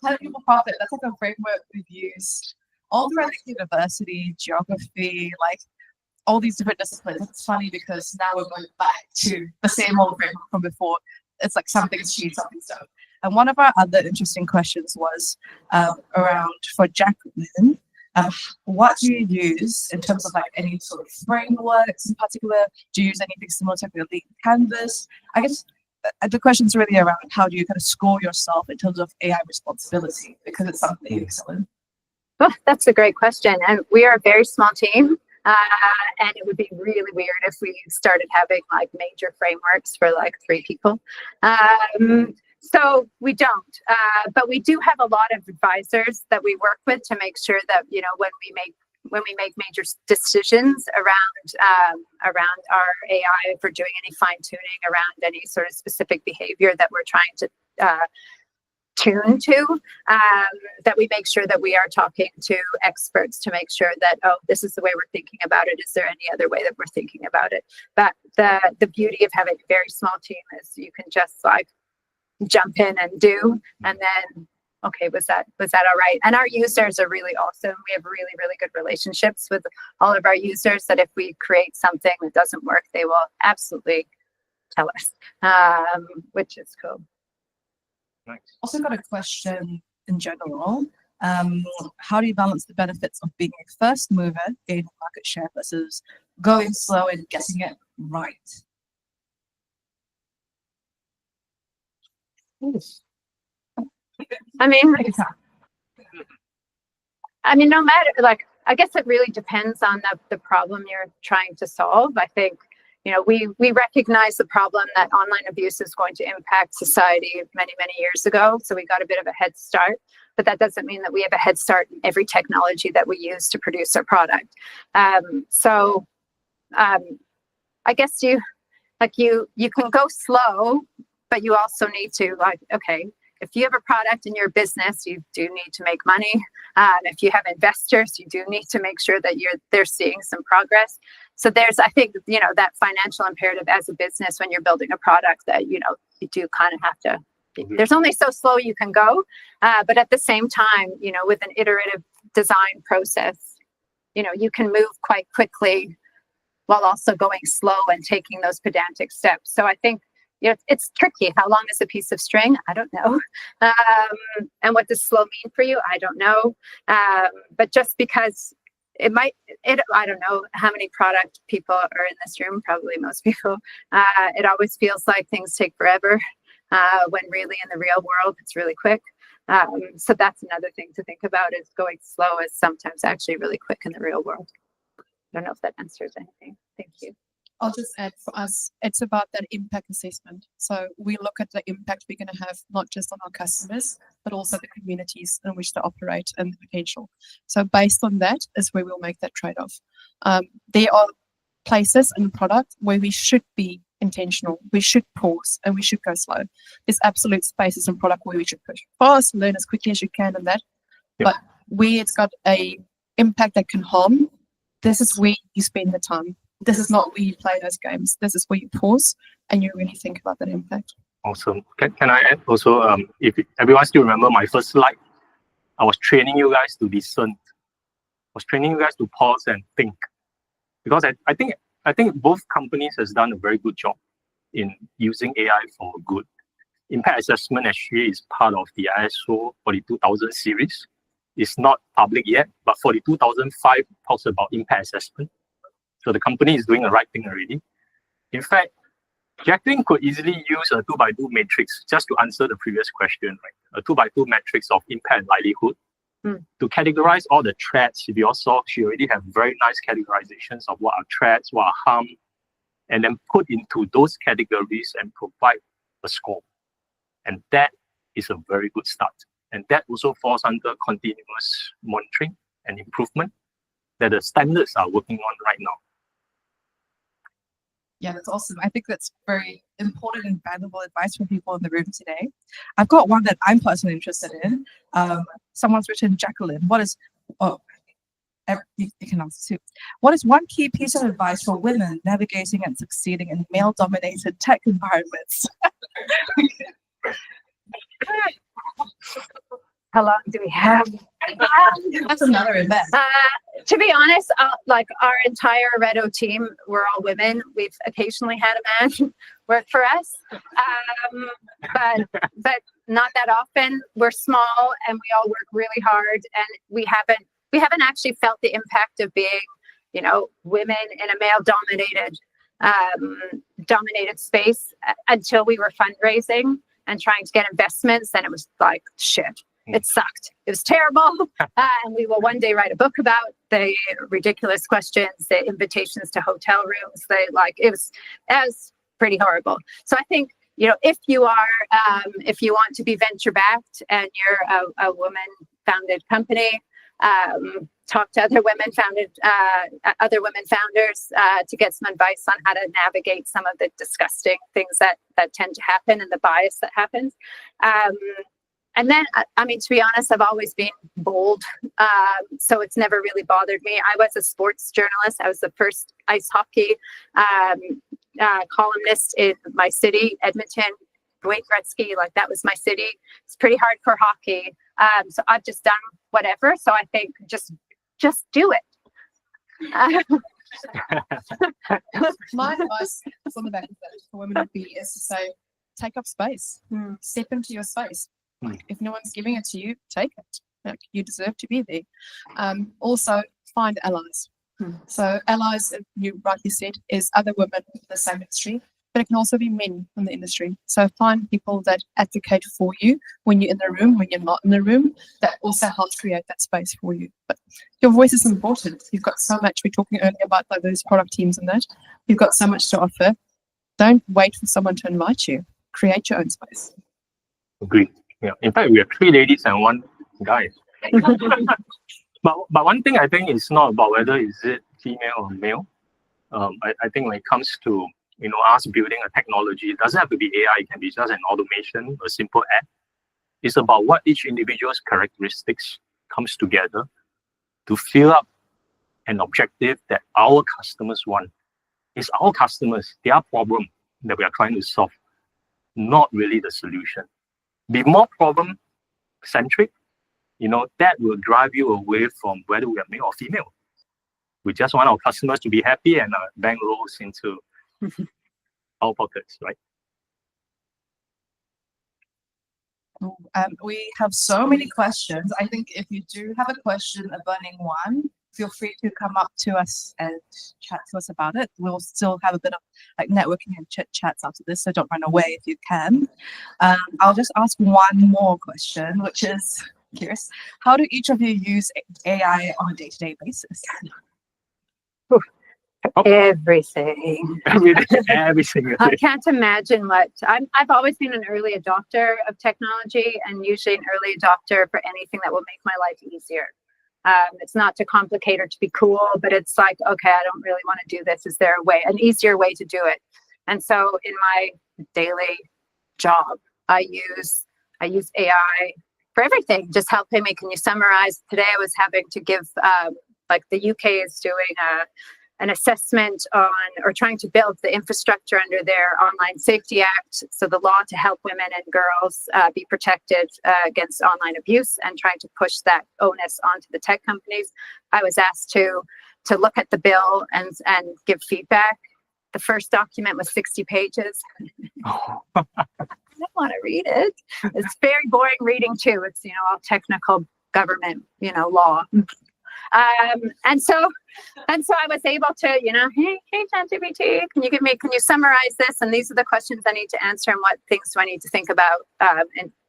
Planet People Profit, that's like a framework we've used all throughout the university, geography, like all these different disciplines. It's funny because now we're going back to the same old framework from before. It's like something's cheap, something's done. And one of our other interesting questions was around, for Jacqueline, what do you use in terms of like any sort of frameworks in particular? Do you use anything similar to like Canvas? I guess the question's really around how do you kind of score yourself in terms of AI responsibility, because it's something you excel in. Oh, that's a great question. And we are a very small team. And it would be really weird if we started having like major frameworks for like 3 people. So we don't, but we do have a lot of advisors that we work with to make sure that, when we make major decisions around our AI, if we're doing any fine tuning around any sort of specific behavior that we're trying to tune to, that we make sure that we are talking to experts to make sure that, this is the way we're thinking about it. Is there any other way that we're thinking about it? But the beauty of having a very small team is you can just like jump in and do, and then, okay, was that all right? And our users are really awesome. We have really, really good relationships with all of our users, that if we create something that doesn't work, they will absolutely tell us, which is cool. Nice. Also got a question in general. How do you balance the benefits of being a first mover, gaining market share, versus going slow and getting it right? I mean, no matter, like, I guess it really depends on the problem you're trying to solve. I think, we recognize the problem that online abuse is going to impact society many, many years ago. So we got a bit of a head start, but that doesn't mean that we have a head start in every technology that we use to produce our product. I guess you can go slow, but you also need to, like, okay, if you have a product in your business, you do need to make money. If you have investors, you do need to make sure that they're seeing some progress. So there's, I think, that financial imperative as a business when you're building a product that, you do kind of have to, there's only so slow you can go. But at the same time, with an iterative design process, you can move quite quickly while also going slow and taking those pedantic steps. So I think, it's tricky. How long is a piece of string? I don't know. And what does slow mean for you? I don't know. But just because I don't know how many product people are in this room, probably most people. It always feels like things take forever, when really in the real world, it's really quick. So that's another thing to think about, is going slow is sometimes actually really quick in the real world. I don't know if that answers anything. Thank you. I'll just add for us, it's about that impact assessment. So we look at the impact we're going to have not just on our customers, but also the communities in which they operate and the potential. So based on that is where we'll make that trade-off. There are places in product where we should be intentional, we should pause, and we should go slow. There's absolute spaces in product where we should push fast, learn as quickly as you can in that. Yep. But where it's got a impact that can harm, this is where you spend the time. This is not where you play those games. This is where you pause and you really think about that impact. Awesome. Can I add also, if everyone still remember my first slide, I was training you guys to discern. I was training you guys to pause and think. Because I think both companies has done a very good job in using AI for good. Impact assessment actually is part of the ISO 42000 series. It's not public yet, but 42005 talks about impact assessment. So the company is doing the right thing already. In fact, Jacqueline could easily use a 2x2 matrix just to answer the previous question, right? A 2x2 matrix of impact and likelihood to categorize all the threats. If you all saw, she already have very nice categorizations of what are threats, what are harm, and then put into those categories and provide a score. And that is a very good start. And that also falls under continuous monitoring and improvement that the standards are working on right now. Yeah, that's awesome. I think that's very important and valuable advice for people in the room today. I've got one that I'm personally interested in. Someone's written, Jacqueline, you can answer too. What is one key piece of advice for women navigating and succeeding in male-dominated tech environments? How long do we have? That's another event. To be honest, like our entire Areto team, we're all women. We've occasionally had a man work for us, but not that often. We're small and we all work really hard, and we haven't actually felt the impact of being, women in a male-dominated space until we were fundraising and trying to get investments. And it was like, shit. It sucked. It was terrible. And we will one day write a book about the ridiculous questions, the invitations to hotel rooms. It was pretty horrible. So I think, if you want to be venture backed and you're a woman founded company, talk to other women founders to get some advice on how to navigate some of the disgusting things that tend to happen and the bias that happens. And then, to be honest, I've always been bold, so it's never really bothered me. I was a sports journalist. I was the first ice hockey columnist in my city, Edmonton. Wayne Gretzky, that was my city. It's pretty hardcore hockey. So I've just done whatever. So I think just do it. My advice on the back of that for women would be is to say, take up space, step into your space. If no one's giving it to you, take it. You deserve to be there. Also, find allies. So allies, you rightly said, is other women in the same industry, but it can also be men in the industry. So find people that advocate for you when you're in the room, when you're not in the room. That also helps create that space for you. But your voice is important. You've got so much. We're talking earlier about those product teams and that. You've got so much to offer. Don't wait for someone to invite you. Create your own space. Agreed. Yeah. In fact, we have 3 ladies and 1 guy. But one thing I think is not about whether is it female or male. I think when it comes to us building a technology, it doesn't have to be AI. It can be just an automation, a simple app. It's about what each individual's characteristics comes together to fill up an objective that our customers want. It's our customers, their problem that we are trying to solve, not really the solution. Be more problem-centric, that will drive you away from whether we are male or female. We just want our customers to be happy and bank rolls into our pockets, right? We have so many questions. I think if you do have a question, a burning one, feel free to come up to us and chat to us about it. We'll still have a bit of networking and chats after this, so don't run away if you can. I'll just ask one more question, which is, curious, how do each of you use AI on a day-to-day basis? Everything. Every single I day. can't imagine I've always been an early adopter of technology, and usually an early adopter for anything that will make my life easier. It's not to complicate or to be cool, but it's like, okay, I don't really want to do this. Is there an easier way to do it? And so in my daily job, I use AI for everything. Just helping me. Can you summarize? Today I was having to give, like the UK is doing an assessment on, or trying to build the infrastructure under their Online Safety Act. So the law to help women and girls be protected against online abuse, and trying to push that onus onto the tech companies. I was asked to look at the bill and give feedback. The first document was 60 pages. I don't want to read it. It's very boring reading too. It's, all technical government, law. And so I was able to, hey, ChatGPT, can you summarize this? And these are the questions I need to answer, and what things do I need to think about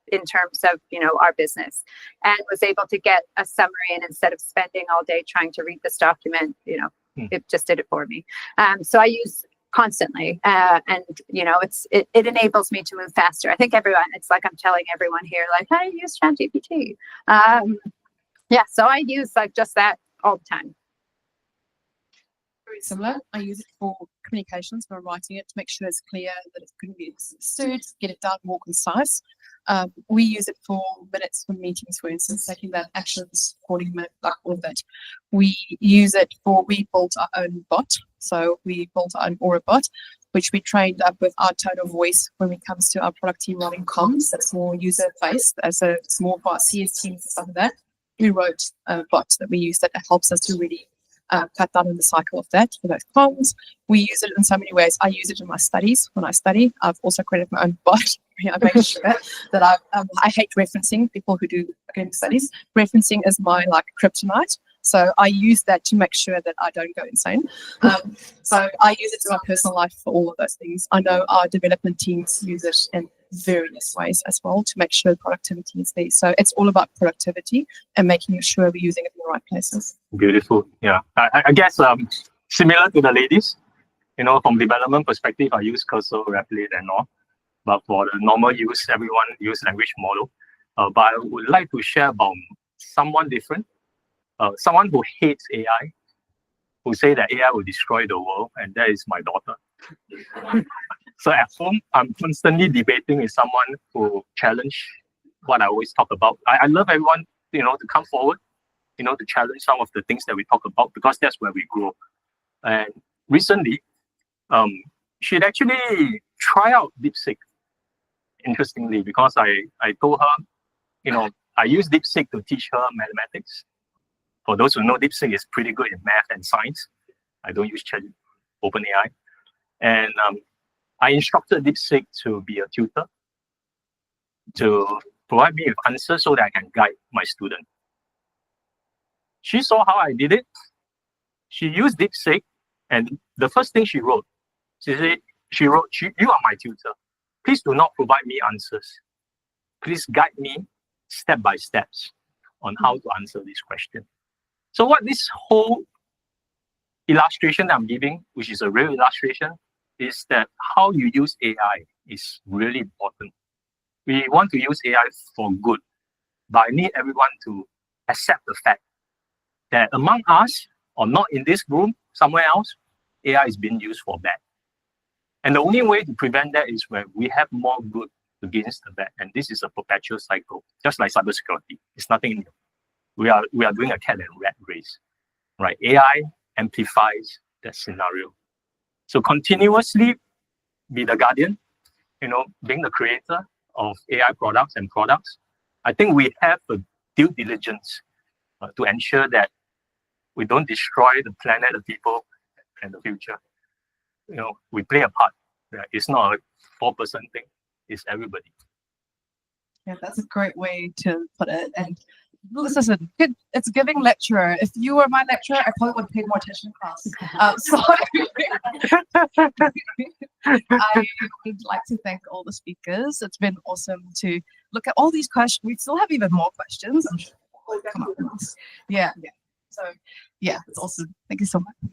in terms of, our business, and was able to get a summary. And instead of spending all day trying to read this document, it just did it for me. So I use constantly, and it enables me to move faster. I think everyone, it's like I'm telling everyone here, like, how do you use ChatGPT? Yeah, so I use just that all the time. Very similar. I use it for communications, for writing it, to make sure it's clear, that it can be understood, get it down more concise. We use it for minutes for meetings, for instance, taking that actions, 40 minutes, like all of that. We use it we built our own bot. So we built our own Auror bot, which we trained up with our tone of voice when it comes to our product team running comms. That's more user-based, as a small for our CS teams and stuff like that. We wrote a bot that we use that helps us to really cut down on the cycle of that for those comms. We use it in so many ways. I use it in my studies. When I study, I've also created my own bot. I make sure that I hate referencing. People who do academic studies, referencing is my kryptonite. So I use that to make sure that I don't go insane. So I use it in my personal life for all of those things. I know our development teams use it in various ways as well to make sure productivity is there. So it's all about productivity and making sure we're using it in the right places. Beautiful. Yeah. I guess similar to the ladies, from development perspective, I use Cursor, Replit, and all. But for the normal use, everyone use language model. But I would like to share about someone different. Someone who hates AI, who say that AI will destroy the world, and that is my daughter. So at home, I'm constantly debating with someone who challenge what I always talk about. I love everyone, to come forward, to challenge some of the things that we talk about, because that's where we grow. And recently, she'd actually try out DeepSeek, interestingly, because I told her, I use DeepSeek to teach her mathematics. For those who know, DeepSeek is pretty good in math and science. I don't use OpenAI. And I instructed DeepSeek to be a tutor, to provide me with answers so that I can guide my student. She saw how I did it. She used DeepSeek, and the first thing she wrote, you are my tutor. Please do not provide me answers. Please guide me step by steps on how to answer this question. So what this whole illustration that I'm giving, which is a real illustration, is that how you use AI is really important. We want to use AI for good, but I need everyone to accept the fact that among us, or not in this room, somewhere else, AI is being used for bad. And the only way to prevent that is when we have more good against the bad. And this is a perpetual cycle, just like cybersecurity. It's nothing new. We are doing a cat and rat race, right? AI amplifies that scenario. So continuously be the guardian, being the creator of AI products and products. I think we have a due diligence to ensure that we don't destroy the planet, the people, and the future. We play a part. It's not a 4% thing. It's everybody. Yeah, that's a great way to put it. And this is it's giving lecturer. If you were my lecturer, I probably would pay more attention in class. So I would like to thank all the speakers. It's been awesome to look at all these questions. We still have even more questions. I'm sure we'll come up with this. Yeah. So yeah, it's awesome. Thank you so much.